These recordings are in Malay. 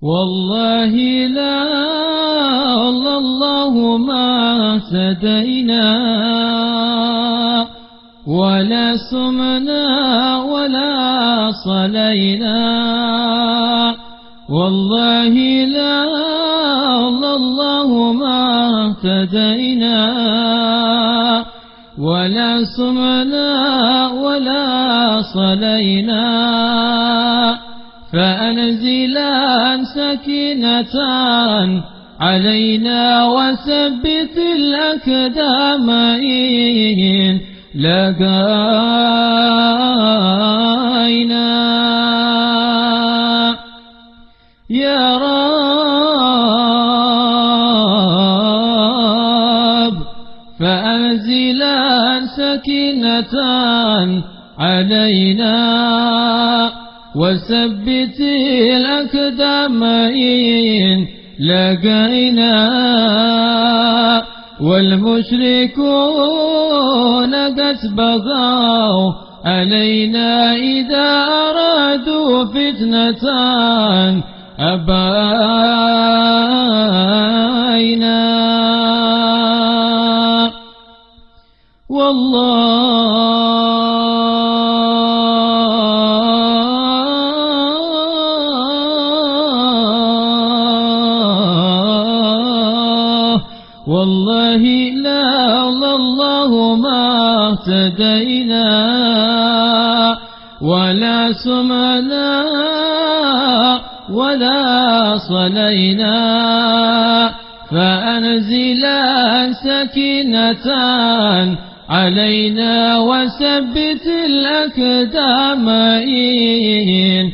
والله لا الله ما اهتدينا ولا سمنا ولا صلينا. والله لا الله ما اهتدينا ولا سمنا ولا صلينا. فأنزلا سكينة علينا وثبت الأقدام إن لقينا. يا رب فأنزلا سكينة علينا وثبت الأقدام إن لقينا. والمشركون قد بغوا علينا إذا أرادوا فتنة أبينا. والله لا الله ما اهتدينا ولا سمعنا ولا صلينا. فأنزلا سكينة علينا وثبت الأقدام إن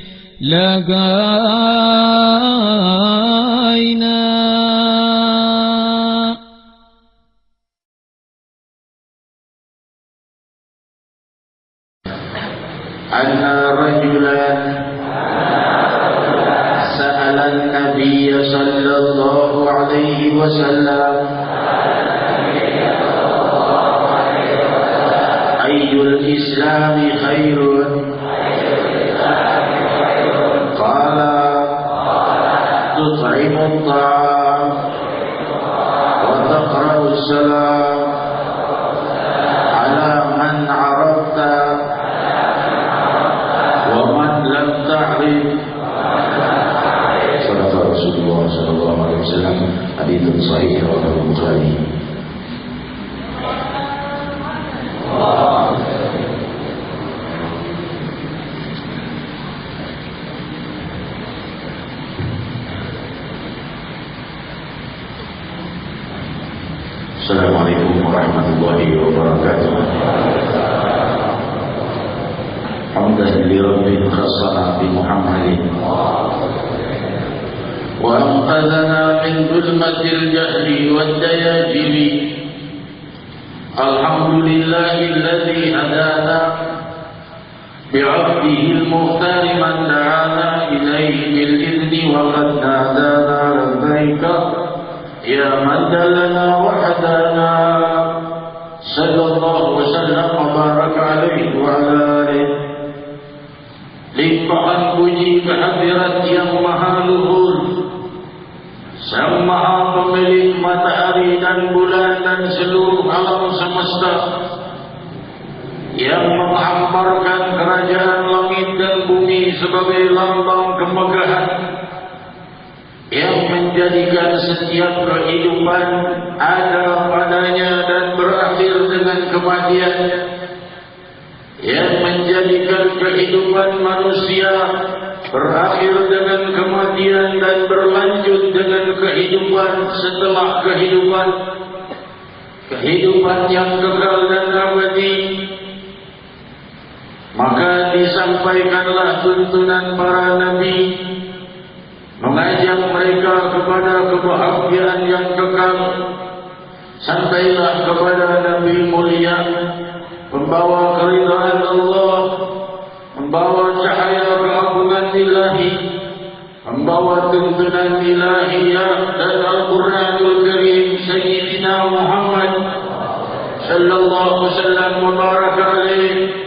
لقينا. أن رجلا سأل النبي صلى الله عليه وسلم أي الإسلام خير؟ قال تطعم الطعام وتقرأ السلام على من عرفت ومن لم تعرف. صدق رسول الله صلى الله عليه وسلم. حديث صحيح رواه البخاري. Assalamualaikum warahmatullahi wabarakatuh. Hamdan lirabbil khassana bi Muhammadin wa anqadhana min dhulmatil jahli wad dayajili. Alhamdulillahi alladhi hadana bi'abdihi al-mukhtar man da'ana ilayhi bil idni wa qad nadana labbaika ya man dalana wa hadana. Sallallahu wa sallam wa baraka alaihi wa ala alihi. Limpahan puji kehadirat yang maha luhur, Sang Maha Pemilik matahari dan bulan dan seluruh alam semesta, yang menghamparkan kerajaan langit dan bumi sebagai lambang kemegahan, yang menjadikan setiap kehidupan ada padanya dan berakhir dengan kematian, yang menjadikan kehidupan manusia berakhir dengan kematian dan berlanjut dengan kehidupan setelah kehidupan, kehidupan yang kekal dan abadi. Maka disampaikanlah tuntunan para nabi, mengajak mereka kepada kebahagiaan yang kekal. Sampailah kepada Nabi mulia, membawa keridhaan Allah, membawa cahaya keagungan ilahi, membawa tuntunan ilahiyah dan Al-Quranul Karim Sayyidina Muhammad sallallahu alaihi wasallam wa baraka alaihi.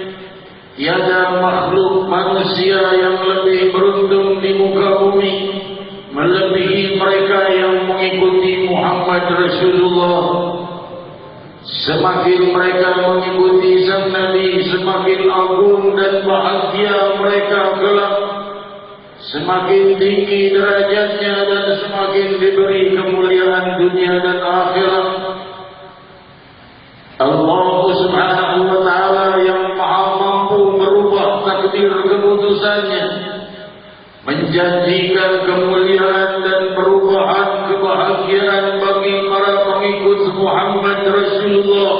Tiada makhluk manusia yang lebih beruntung di muka bumi melebihi mereka yang mengikuti Muhammad Rasulullah. Semakin mereka mengikuti sang Nabi, semakin agung dan bahagia mereka kelak, semakin tinggi derajatnya dan semakin diberi kemuliaan dunia dan akhirat. Allah Subhanahu wa ta'ala yang maha mampu merubah takdir keputusannya, menjanjikan kemuliaan dan perubahan kebahagiaan bagi para pengikut Muhammad Rasulullah.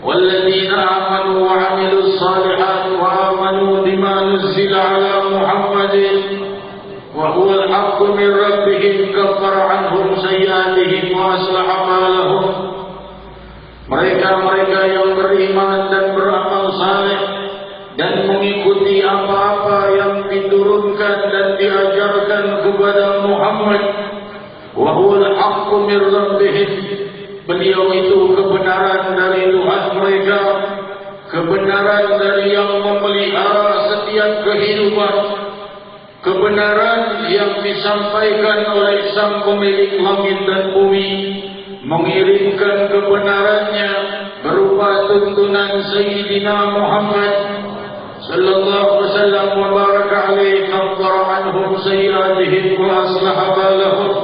Walladzina amanu wa 'amilus salihati wa amanu bima nuzila 'ala Muhammadin wa huwa al-haqqu min rabbihim kaffara 'anhum sayyi'atihim wa aslaha balahum. Mereka-mereka yang beriman dan beramal saleh dan mengikuti apa-apa yang diturunkan dan diajarkan kepada Muhammad, wa huwal haqqu min rabbihim, beliau itu kebenaran dari Tuhan mereka, kebenaran dari yang memelihara setiap kehidupan, kebenaran yang disampaikan oleh sang pemilik langit dan bumi, mengirimkan kebenarannya berupa tuntunan Sayyidina Muhammad sallallahu alaihi wasallam wa baraka alaihi kaffara anhum sayyi'atihim wa aslaha balahum.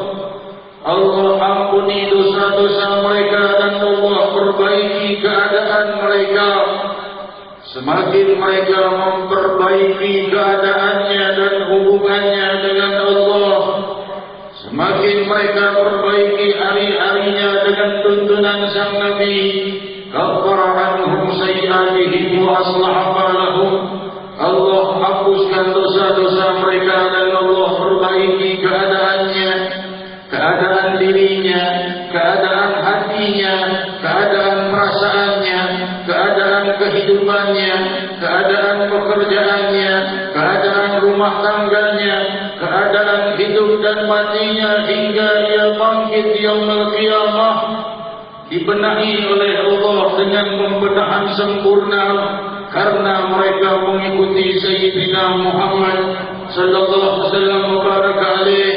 Allah ampuni dosa-dosa mereka dan Allah perbaiki keadaan mereka. Semakin mereka memperbaiki keadaannya dan hubungannya dengan Allah, semakin mereka perbaiki hari-harinya dengan tuntunan sang Nabi, kaffara anhum sayyi'atihim wa aslaha balahum. Allah hapuskan dosa-dosa mereka dan Allah perbaiki keadaannya, keadaan dirinya, keadaan hatinya, keadaan perasaannya, keadaan kehidupannya, keadaan pekerjaannya, keadaan rumah tangganya, keadaan hidup dan matinya hingga ia bangkit yaumul qiyamah, dibenahi oleh Allah dengan pembenahan sempurna karena mereka mengikuti Sayyidina Muhammad sallallahu alaihi wasallam wa baraka alaihi.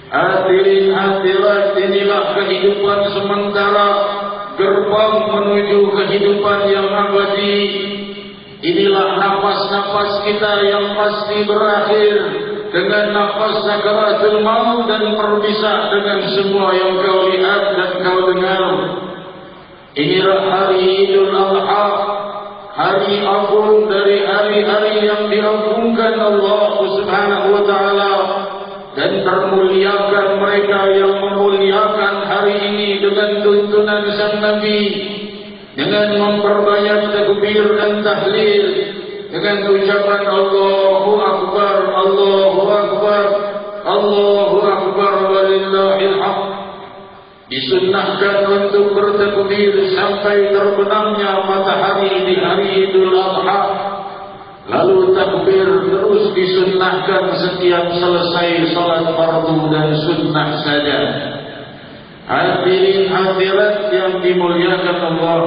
Hadirin hadirat, inilah kehidupan sementara, gerbang menuju kehidupan yang abadi. Inilah nafas-nafas kita yang pasti berakhir dengan nafas sakaratul maut dan berpisah dengan semua yang kau lihat dan kau dengar. Inilah hari Idul Adha, hari agung dari hari-hari yang diagungkan Allah Subhanahu wa ta'ala, dan termuliakan mereka yang memuliakan hari ini dengan tuntunan sang Nabi, dengan memperbanyak takbir dan tahlil, dengan ucapan Allahu Akbar, Allahu Akbar, Allahu Akbar walillahil hamd. Disunnahkan untuk bertakbir sampai terbenamnya matahari di hari Idul Adha. Lalu takbir terus disunnahkan setiap selesai salat fardu dan sunnah saja. Hadirin hadirat yang dimuliakan Allah,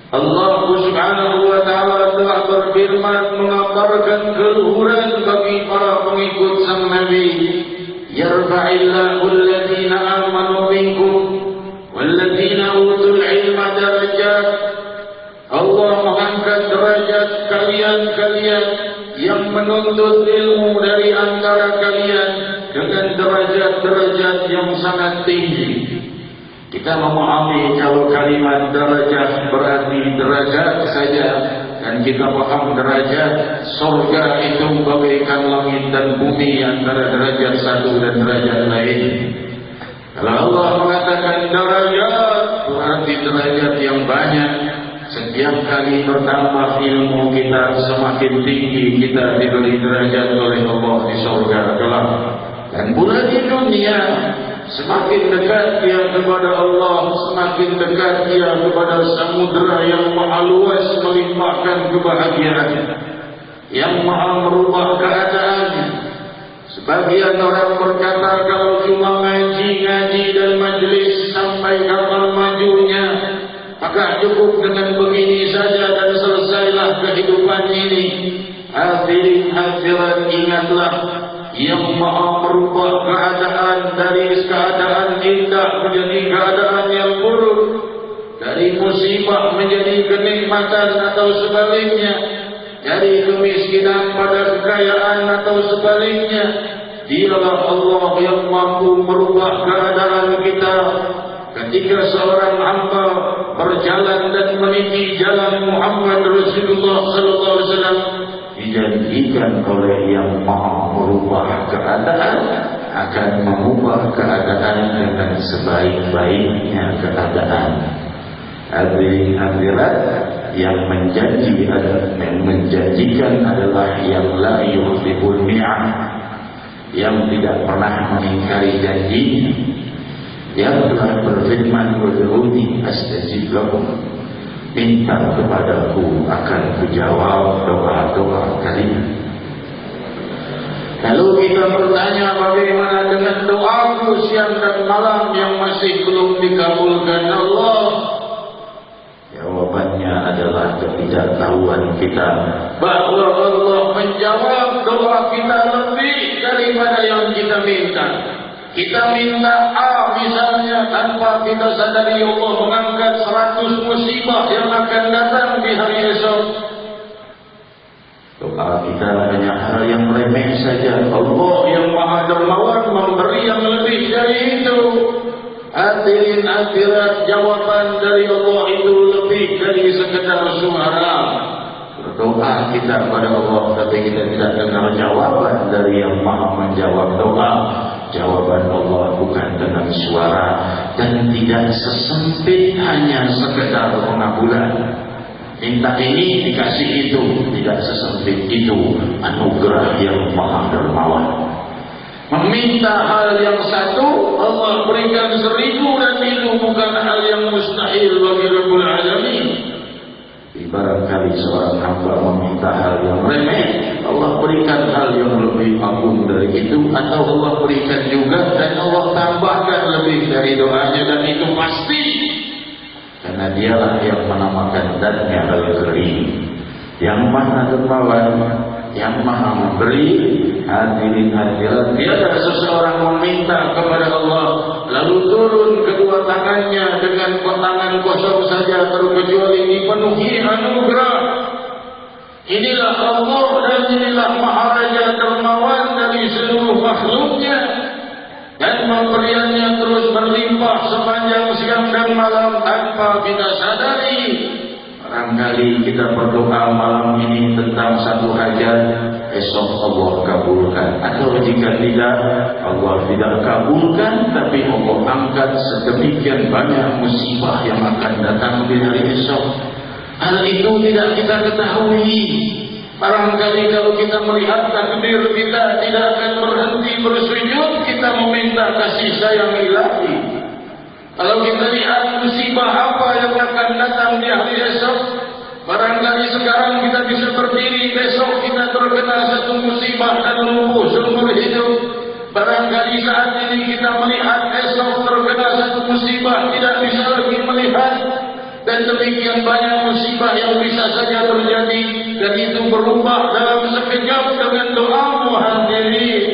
Allah Subhanahu wa ta'ala telah berfirman mengabarkan keluhuran bagi para pengikut sang Nabi. Yarfa'illahu alladhina amanu minkum walladhina utul ilma darajat. Allah mengangkat derajat kalian-kalian yang menuntut ilmu dari antara kalian dengan derajat-derajat yang sangat tinggi. Kita memahami kalau kalimat derajat berarti derajat saja, dan kita paham derajat surga itu bagaikan langit dan bumi antara derajat satu dan derajat lain. Kalau Allah mengatakan derajat berarti derajat yang banyak. Setiap kali bertambah ilmu kita, semakin tinggi kita diberi derajat oleh Allah di surga kelak. Dan pula di dunia, semakin dekat dia kepada Allah, semakin dekat dia kepada samudera yang maha luas melimpahkan kebahagiaan, yang maha merubah keadaan. Sebagian orang berkata kalau cuma ngaji dan majlis sampai kapan majunya, maka cukup dengan begini saja dan selesailah kehidupan ini. Hadirin hadirat, ingatlah yang maha merubah keadaan dari keadaan indah menjadi keadaan yang buruk, dari musibah menjadi kenikmatan atau sebaliknya, dari kemiskinan pada kekayaan atau sebaliknya. Dialah Allah yang mampu merubah keadaan kita. Ketika seorang hamba berjalan dan meniti jalan Muhammad Rasulullah sallallahu alaihi wasallam, dijanjikan oleh yang maha merubah keadaan akan mengubah keadaan dengan sebaik-baiknya keadaan. Hadirat yang menjanjikan adalah yang la yukhliful mi'ad, yang tidak pernah mengingkari janjinya, yang telah berfirman berhuni astajib lakum, minta kepadaku akan kujawab doa-doa kalian. Lalu kita bertanya, bagaimana dengan doaku siang dan malam yang masih belum dikabulkan Allah? Jawabannya adalah ketidaktahuan kita bahwa Allah menjawab doa kita lebih daripada yang kita minta. Kita minta A misalnya, tanpa kita sadari Allah mengangkat 100 musibah yang akan datang di hari esok. Doa kita hanya hal yang remeh saja. Allah yang maha dermawan memberi yang lebih dari itu. Hadirin hadirat, jawaban dari Allah itu lebih dari sekedar suara. Berdoa kita kepada Allah, tapi kita tidak dengar jawaban dari yang maha menjawab doa. Jawaban Allah bukan dengan suara dan tidak sesempit hanya sekedar pengabulan. Minta ini dikasih itu, tidak sesempit itu anugerah yang maha dermawan. Meminta hal yang satu, Allah berikan 1000, dan itu bukan hal yang mustahil bagi Rabbul Alamin. Barangkali seorang hamba meminta hal yang remeh, Allah berikan hal yang lebih agung dari itu, atau Allah berikan juga dan Allah tambahkan lebih dari doanya, dan itu pasti. Karena dialah yang menamakan zatnya Al-Karim, yang maha dermawan, yang maha memberi. Hadirin hadirat, tiada seseorang meminta kepada Allah lalu turun kedua tangannya dengan tangan kosong saja terkecuali dipenuhi anugerah. Inilah Allah dan inilah Maharaja dermawan dari seluruh makhluknya, dan pemberiannya terus berlimpah sepanjang siang dan malam tanpa kita sadari. Barangkali kita berdoa malam ini tentang satu hajat, esok Allah kabulkan, atau jika tidak, Allah tidak kabulkan, tapi Allah angkat sedemikian banyak musibah yang akan datang di hari esok. Hal itu tidak kita ketahui. Barangkali kalau kita melihat takdir kita tidak akan berhenti bersujud, kita meminta kasih sayang ilahi. Kalau kita lihat musibah apa yang akan datang di hari esok, barangkali sekarang kita bisa berdiri, besok kita terkena satu musibah dan lumpuh seumur hidup. Barangkali saat ini kita melihat, esok terkena satu musibah tidak bisa lagi melihat. Dan demikian banyak musibah yang bisa saja terjadi, dan itu berubah dalam sekejap dengan doamu hadirin.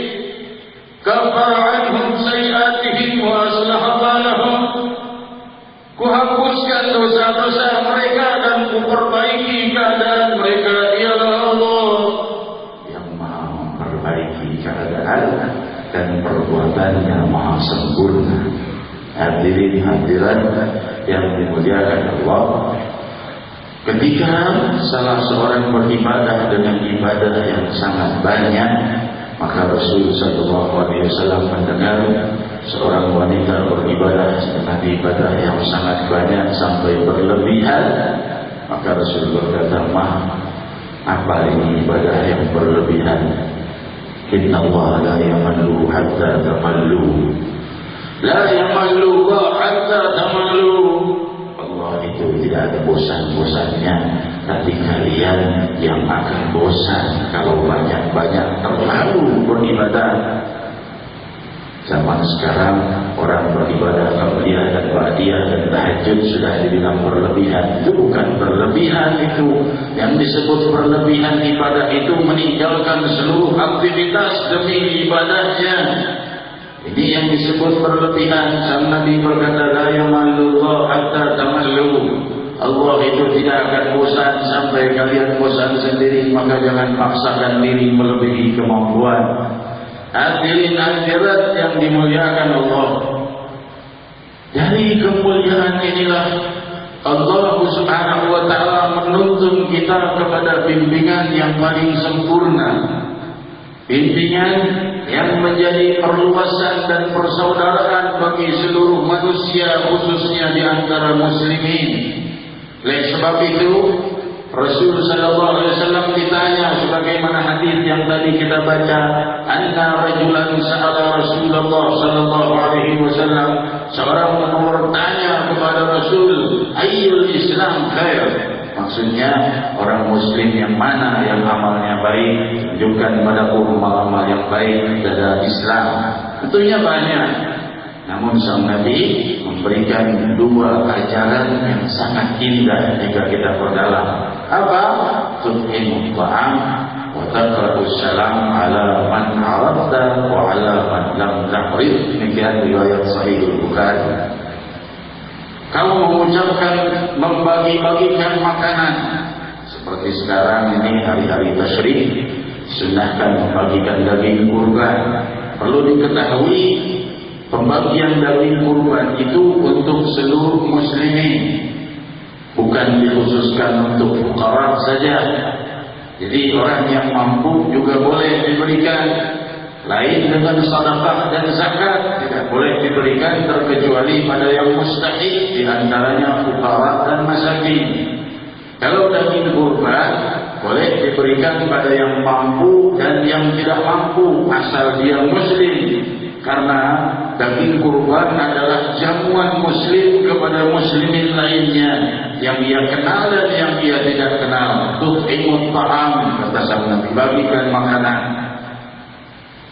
Kafara anhum sayiatihim wa aslaha balahum. Kuhapuskan dosa-dosa mereka dan kuperbaiki keadaan mereka. Dialah Allah yang maha memperbaiki keadaan dan perbuatannya maha sempurna. Hadirin hadirat yang dimuliakan Allah, ketika salah seorang beribadah dengan ibadah yang sangat banyak, maka Rasul sallallahu alaihi wasallam mendengar seorang wanita beribadah dengan ibadah yang sangat banyak sampai berlebihan. Maka Rasul berkata, apa ini ibadah yang berlebihan? Inna Allah la yamallu hatta tamallu. La yamallu hatta tamallu. Allah itu tidak ada bosan-bosannya, tapi kalian yang akan bosan kalau banyak-banyak terlalu beribadah. Zaman sekarang orang beribadah qabliyah dan ba'diyah dan tahajud sudah dibilang berlebihan. Itu bukan berlebihan itu. Yang disebut berlebihan ibadah itu meninggalkan seluruh aktivitas demi ibadahnya. Ini yang disebut berlebihan. Sang Nabi berkata, la yamallullah hatta tamallu. Allah itu tidak akan bosan sampai kalian bosan sendiri, maka jangan paksakan diri melebihi kemampuan. Hadirin hadirat yang dimuliakan Allah, dari kemuliaan inilah Allah Subhanahu wa ta'ala menuntun kita kepada bimbingan yang paling sempurna, bimbingan yang menjadi perluasan dan persaudaraan bagi seluruh manusia, khususnya di antara muslimin. Oleh sebab itu Rasul sallallahu alaihi wasallam ditanya sebagaimana hadis yang tadi kita baca, anna rajulan sa'ala Rasulullah sallallahu alaihi wasallam, seorang bertanya kepada Rasul, ayyul Islam khair? Maksudnya orang muslim yang mana yang amalnya baik, tunjukkan padaku amal yang baik dalam Islam. Tentunya banyak. Namun sang Nabi memberikan dua ajaran yang sangat indah jika kita perdalam. Apa? Tut'imut ta'am wa taqra'us salam ala man 'arafta wa ala man lam ta'rif. Demikian riwayat Sahih Bukhari. Kamu mengucapkan membagi-bagikan makanan. Seperti sekarang ini hari-hari tasyrik, sunahkan membagikan daging kurban. Perlu diketahui, pembagian daging kurban itu untuk seluruh muslimin, bukan dikhususkan untuk fuqara saja. Jadi orang yang mampu juga boleh diberikan. Lain dengan sedekah dan zakat, tidak boleh diberikan terkecuali pada yang mustahik, di antaranya fuqara dan masakin. Kalau daging kurban boleh diberikan pada yang mampu dan yang tidak mampu, asal dia muslim. Karena daging kurban adalah jamuan muslim kepada muslimin lainnya yang ia kenal dan yang ia tidak kenal. Tut'imut ta'am, kata sang Nabi, bagikan makanan.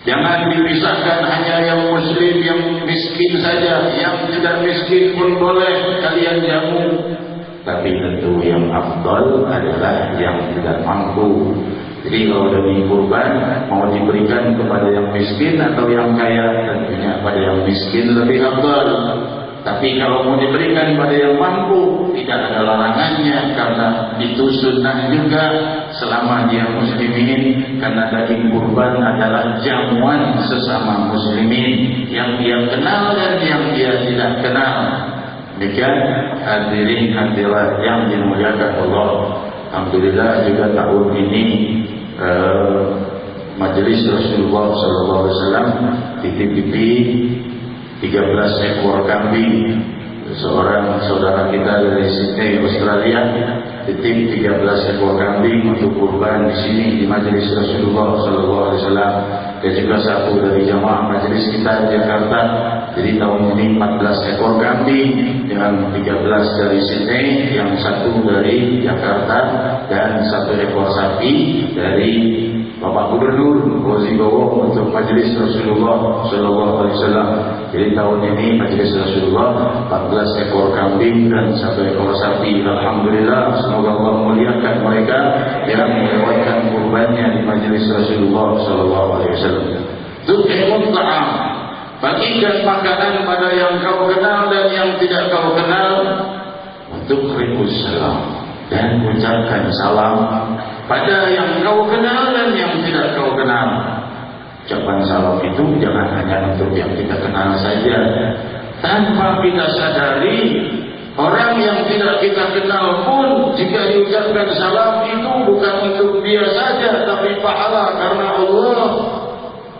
Jangan dipisahkan hanya yang muslim, yang miskin saja. Yang tidak miskin pun boleh kalian jamu. Tapi tentu yang afdal adalah yang tidak mampu. Jadi kalau daging kurban mau diberikan kepada yang miskin atau yang kaya, tentunya pada yang miskin lebih afdal. Tapi kalau mau diberikan pada yang mampu, tidak ada larangannya, karena itu sunnah juga selama dia muslimin. Karena daging kurban adalah jamuan sesama muslimin yang dia kenal dan yang dia tidak kenal. Demikian hadirin hadirat yang dimuliakan Allah. Alhamdulillah juga tahun ini Majelis Rasulullah SAW titip-titip 13 ekor kambing. Seorang saudara kita dari Sydney, Australia, titip 13 ekor kambing untuk kurban di sini di Majelis Rasulullah SAW. Dan juga satu dari jamaah majelis kita di Jakarta. Jadi tahun ini 14 ekor kambing, yang 13 dari Sydney, yang satu dari Jakarta, dan satu ekor sapi dari Bapak Gubernur Rozibowo untuk Majelis Rasulullah SAW. Jadi tahun ini Majelis Rasulullah 14 ekor kambing dan satu ekor sapi. Alhamdulillah, semoga Allah muliakan mereka yang melewatkan kurbannya di Majelis Rasulullah SAW. Tut'imut ta'am, bagikan makanan pada yang kau kenal dan yang tidak kau kenal. Untuk rikus salam, dan ucapkan salam pada yang kau kenal dan yang tidak kau kenal. Ucapan salam itu jangan hanya untuk yang kita kenal saja. Tanpa kita sadari, orang yang tidak kita kenal pun jika diucapkan salam itu bukan untuk dia saja, tapi pahala, karena Allah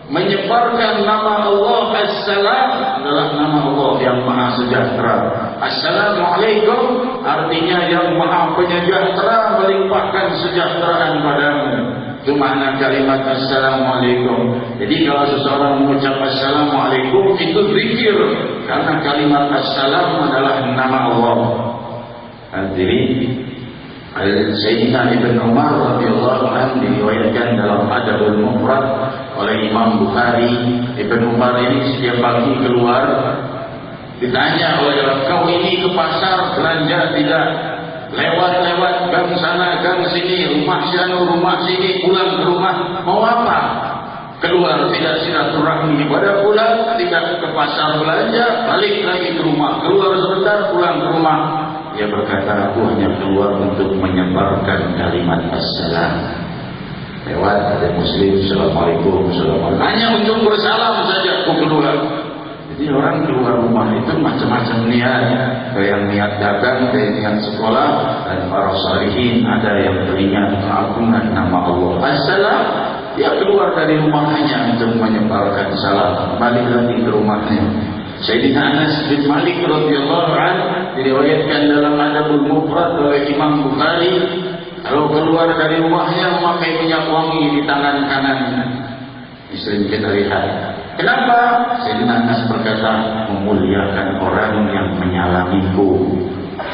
menyebarkan nama Allah. As-salam adalah nama Allah yang maha sejahtera. Assalamualaikum artinya yang maha penyejahtera, melimpahkan kesejahteraan padamu. Itu makna kalimat Assalamualaikum. Jadi kalau seseorang mengucap Assalamualaikum, itu zikir, karena kalimat Assalam adalah nama Allah. Hadirin, Sayyidina Ibn Umar radhiyallahu anhu diriwayatkan dalam Adabul Mufrad, oleh Imam Bukhari. Ibn Umar ini setiap pagi keluar, ditanya oleh orang, kau ini ke pasar belanja tidak? Lewat-lewat gang sana, gang sini, rumah sana, rumah sini, pulang ke rumah, mau apa? Keluar tidak silaturahmi, pada pulang tidak ke pasar belanja, balik lagi ke rumah, keluar sebentar, pulang ke rumah. Dia berkata, aku hanya keluar untuk menyebarkan kalimat assalam. Lewat ada muslim, assalamualaikum, assalamualaikum, hanya untuk bersalam saja aku keluar. Jadi orang keluar rumah itu macam-macam niatnya. Ada yang niat dagang, ada yang niat sekolah, dan para salihin ada yang beringat mengagungan nama Allah. Assalam, dia keluar dari rumahnya untuk menyebarkan salam, balik lagi ke rumahnya. Sayyidina Anas bin Malik radhiyallahu anhu diriwayatkan dalam Adabul Mufrad oleh Imam Bukhari, kalau keluar dari rumahnya memakai minyak wangi di tangan kanannya. Sering kita lihat. Kenapa? Sayyidina Anas berkata, memuliakan orang yang menyalamiku.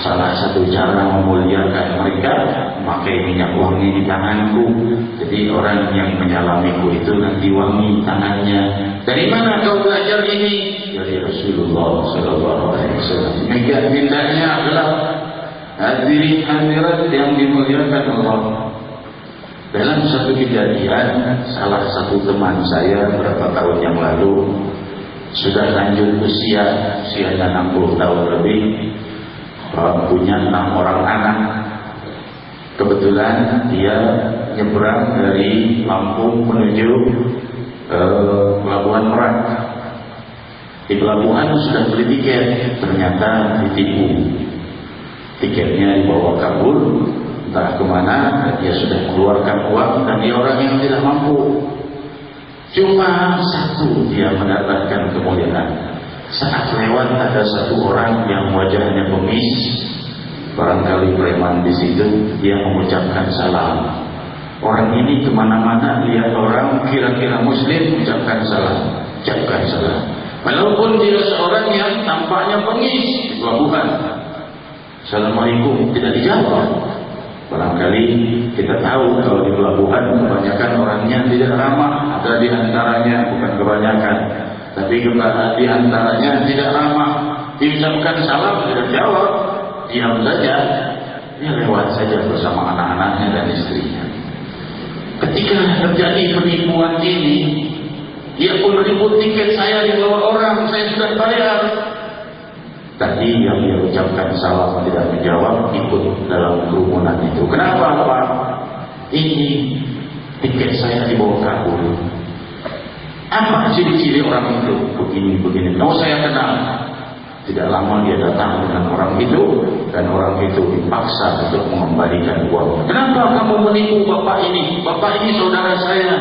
Salah satu cara memuliakan mereka memakai minyak wangi di tanganku. Jadi orang yang menyalamiku itu nanti wangi tangannya. Dari mana kau belajar ini? Dari Rasulullah Sallallahu Alaihi Wasallam. Demikian indahnya adalah hadirin hadirat yang dimuliakan Allah. Dalam satu kejadian, salah satu teman saya beberapa tahun yang lalu sudah lanjut usianya 60 tahun lebih, punya 6 orang anak. Kebetulan dia nyebrang dari Lampung menuju Pelabuhan Merak. Di pelabuhan sudah beli tiket, ternyata ditipu. Tiketnya dibawa kabur, entah kemana. Dia sudah mengeluarkan uang dan dia orang yang tidak mampu. Cuma satu dia mendapatkan kemuliaan. Saat lewat ada satu orang yang wajahnya pemis, barangkali preman di situ. Dia mengucapkan salam. Orang ini kemana-mana lihat orang kira-kira muslim, ucapkan salam, ucapkan salam. Walaupun dia seorang yang tampaknya pengis di pelabuhan, assalamualaikum tidak dijawab. Barangkali kita tahu kalau di pelabuhan kebanyakan orangnya tidak ramah. Ada di antaranya, bukan kebanyakan, tapi di antaranya tidak ramah. Diucapkan salam tidak jawab, diam saja. Dia lewat saja bersama anak-anaknya dan istrinya. Ketika terjadi penipuan ini, dia pun ribut, tiket saya dibawa orang, saya sudah bayar. Tadi yang dia ucapkan salam tidak menjawab, ikut dalam kerumunan itu. Kenapa Pak? Ini tiket saya dibawa kabur. Apa ciri-ciri orang itu? Begini. Oh, saya kenal. Tidak lama dia datang dengan orang itu, dan orang itu dipaksa untuk mengembalikan uang. Kenapa kamu menipu Bapak ini? Bapak ini saudara saya.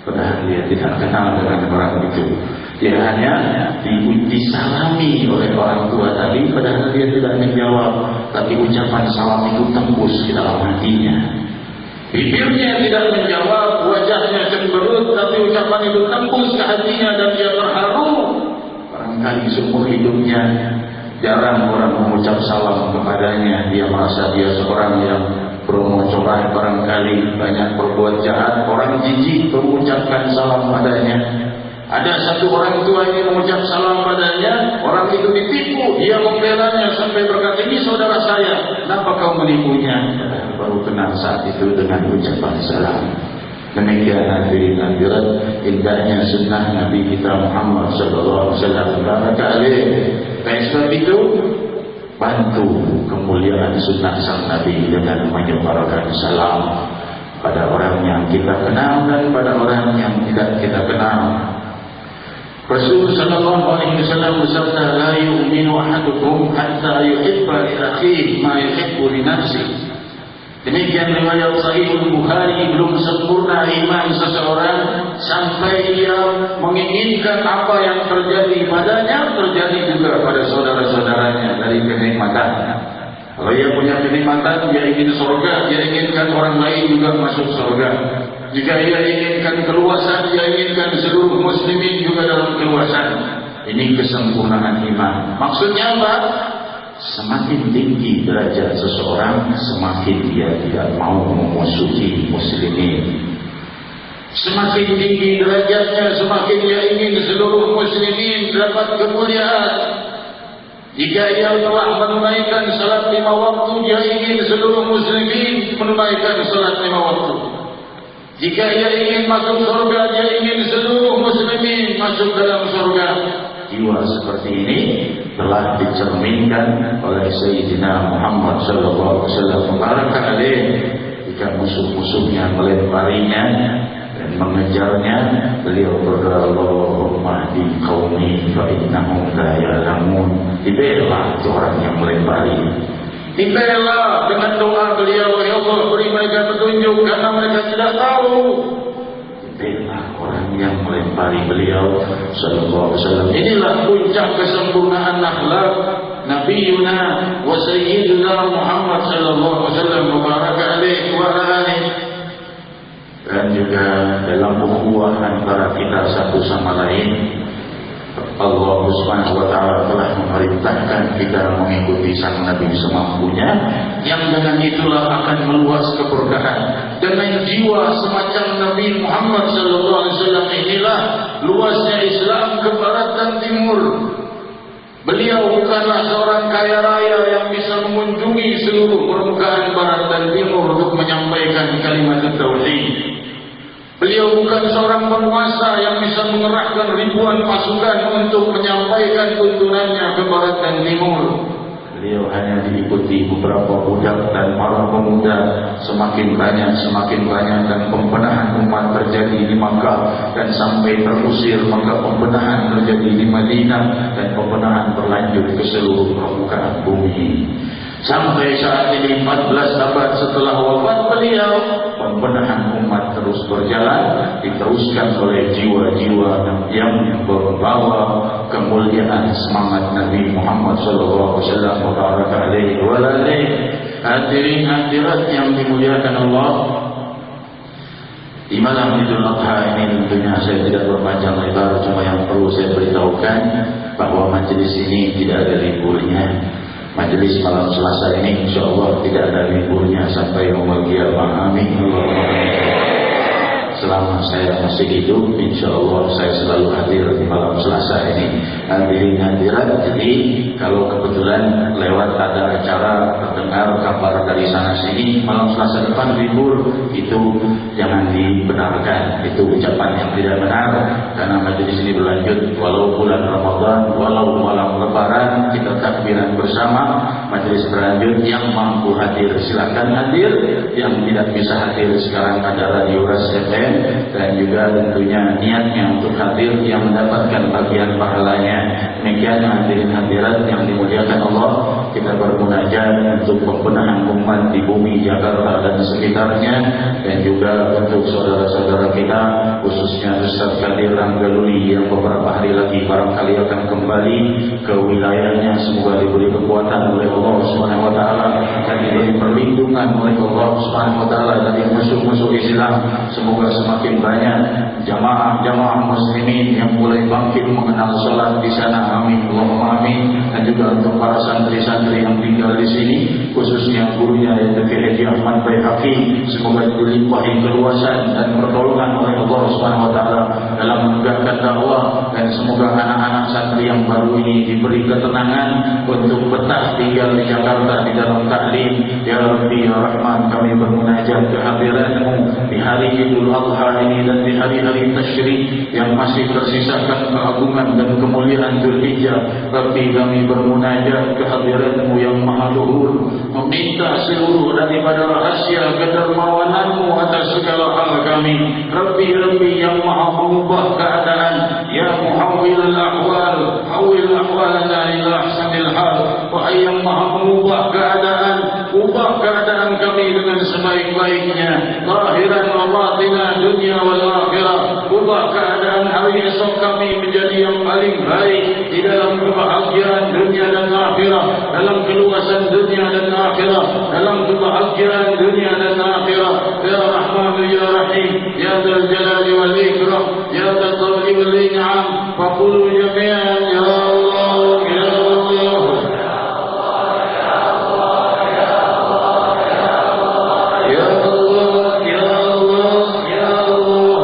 Padahal dia tidak kenal dengan orang itu. Dia hanya disalami oleh orang tua tadi, padahal dia tidak menjawab. Tapi ucapan salam itu tembus ke dalam hatinya. Bibirnya tidak menjawab, wajahnya cemberut, tapi ucapan itu tembus ke hatinya dan dia terharu. Barangkali seumur hidupnya jarang orang mengucap salam kepadanya. Dia merasa dia seorang yang bermocorah, barangkali banyak berbuat jahat. Orang jijik mengucapkan salam padanya. Ada satu orang tua yang mengucap salam padanya, orang itu ditipu. Dia membelanya sampai berkata, ini saudara saya, kenapa kau menipunya? Baru kenal saat itu dengan ucapan salam. Demikian hadirin hadirat, indahnya sunnah Nabi kita Muhammad sallallahu alaihi wasallam. Oleh sebab itu, bantu kemuliaan sunnah sang Nabi dengan menyebarkan salam pada orang yang kita kenal dan pada orang yang tidak kita kenal. Rasul sallallahu alaihi wasallam bersabda, la yu'minu ahadukum hatta yuhibba li akhihi ma yuhibbu li nafsihi. Demikian riwayat Sahih Bukhari, belum sempurna iman seseorang sampai dia menginginkan apa yang terjadi padanya terjadi juga pada saudara-saudaranya dari kenikmatan. Kalau dia punya kenikmatan, dia ingin surga, dia inginkan orang lain juga masuk surga. Jika dia inginkan keluasan, dia inginkan seluruh muslimin juga dalam keluasan. Ini kesempurnaan iman. Maksudnya apa? Semakin tinggi derajat seseorang, semakin dia tidak mau memusuhi muslimin. Semakin tinggi derajatnya, semakin ia ingin seluruh muslimin dapat kemuliaan. Jika ia telah menunaikan salat 5 waktu, dia ingin seluruh muslimin menunaikan salat 5 waktu. Jika ia ingin masuk surga, dia ingin seluruh muslimin masuk dalam surga. Jiwa seperti ini telah dicerminkan oleh Sayyidina Muhammad sallallahu alaihi wasallam. Baraka alaih, jika musuh-musuhnya melemparinya dan mengejarnya, beliau berdoa, Allahumma hdi qaumi fa innahum la ya'lamun. Dibela orang yang melempari. Dibela dengan doa beliau, ya Allah beri mereka petunjuk karena mereka tidak tahu. Dibela orang yang melempari beliau sallallahu alaihi wasallam. Inilah puncak kesempurnaan akhlak Nabiuna wa Sayyidina Muhammad sallallahu alaihi wasallam, mubarak alaihi wa alihi. Dan juga dalam ukhuwah antara kita satu sama lain, Allah Subhanahu wa ta'ala telah memerintahkan kita mengikuti sang Nabi semampunya, yang dengan itulah akan meluas keberkahan. Dengan jiwa semacam Nabi Muhammad sallallahu alaihi wasallam inilah luasnya Islam ke barat dan timur. Beliau bukanlah seorang kaya raya yang bisa mengunjungi seluruh permukaan barat dan timur untuk menyampaikan kalimat tauhid. Beliau bukan seorang penguasa yang bisa mengerahkan ribuan pasukan untuk menyampaikan tuntunannya ke barat dan timur. Beliau hanya diikuti beberapa budak dan para pemuda. Semakin banyak dan pembenahan umat terjadi di Makkah dan sampai terusir, maka pembenahan terjadi di Madinah dan pembenahan berlanjut ke seluruh permukaan bumi. Sampai saat ini 14 abad setelah wafat beliau, pembenahan umat terus berjalan, diteruskan oleh jiwa-jiwa yang membawa kemuliaan semangat Nabi Muhammad SAW. Hadirin hadirat yang dimuliakan Allah, di malam Idul Adha ini tentunya saya tidak berpanjang lebar, cuma yang perlu saya beritahukan bahwa majelis ini tidak ada liburnya. Majelis malam Selasa ini insyaallah tidak ada liburnya sampai yaumul qiyamah. Amin. Selama saya masih hidup, insyaallah saya selalu hadir di malam Selasa ini. Hadirin hadirat, jadi kalau kebetulan lewat ada acara terdengar kabar dari sana sini malam Selasa depan libur, itu jangan dibenarkan. Itu ucapan yang tidak benar, karena majelis ini berlanjut walau bulan Ramadan, walau malam Lebaran, kita takbiran bersama. Majelis berlanjut, yang mampu hadir silakan hadir, yang tidak bisa hadir sekarang ada Radio Ras FM, dan juga tentunya niatnya untuk hadir yang mendapatkan bagian pahalanya. Demikian hadirin hadirat yang dimuliakan Allah, kita bermunajat untuk pembenahan umat di bumi Jakarta dan sekitarnya, dan juga untuk saudara-saudara kita khususnya Ustaz Kadir Anggaluli yang beberapa hari lagi barangkali akan kembali ke wilayahnya. Semoga diberi kekuatan oleh Allah Subhanahu wa taala dan diberi perlindungan oleh Allah Subhanahu wa taala dari musuh-musuh Islam. Semoga semakin banyak jamaah-jamaah muslimin yang mulai bangkit mengenal salat di sana. Amin, Allahumma amin. Dan juga untuk para santri-santri yang tinggal di sini, khususnya gurunya yaitu Haji Ahmad Baihaqi, semoga dilimpahi keluasan dan pertolongan oleh Allah Subhanahu wa taala dalam menegakkan dakwah, dan semoga anak-anak santri yang baru ini diberi ketenangan untuk betah tinggal di Jakarta di dalam taklim. Ya Rabbi ya Rahman, kami bermunajat kehadiran-Mu di hari Idul Adha ini dan di hari-hari tasyrik yang masih tersisakan keagungan dan kemuliaan Dzulhijjah. Rabbi, kami bermunajat kehadiran-Mu yang maha luhur, meminta seluruh daripada rahasia kedermawanan-Mu atas segala hal kami. Rabbi yang maha mengubah keadaan, ya muhawwilal ahwal, hawwil ahwalana ila ahsanil hal. Wahai yang maha mengubah keadaan, ubah keadaan kami dengan sebaik-baiknya, lahiran wa batinan, dunia wal akhirah. Ubah keadaan hari esok kami menjadi yang paling baik di dalam kebahagiaan dunia dan akhirah, dalam keluasan dunia dan akhirah, dalam kebahagiaan dunia dan akhirah. Ya Rahman ya Rahim, ya Dzal Jalali wal Ikram, ya Dzal Fadli wal In'am. Faqulu jami'an ya Allah ya Allah. Ya Allah, ya Allah, ya Allah.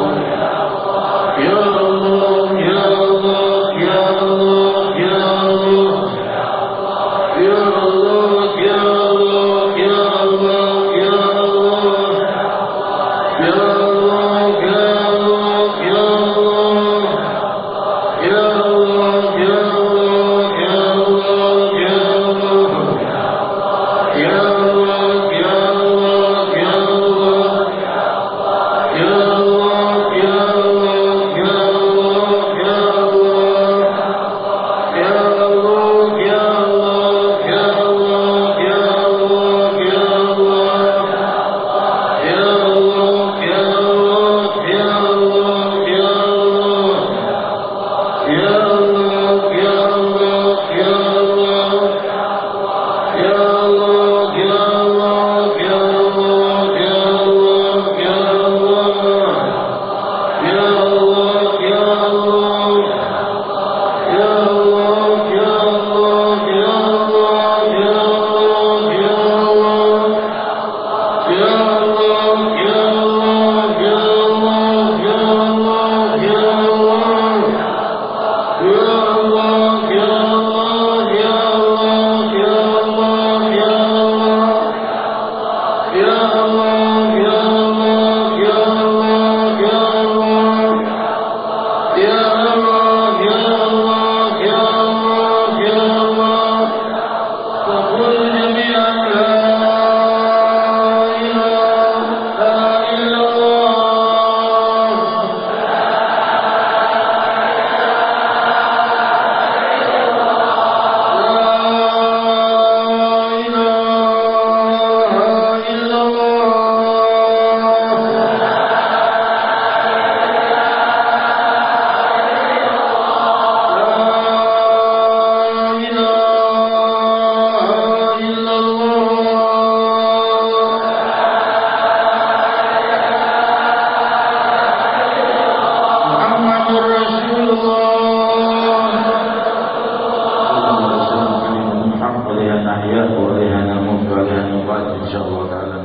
نحيا وعليها نموت وعليها نبعث إن شاء الله تعالى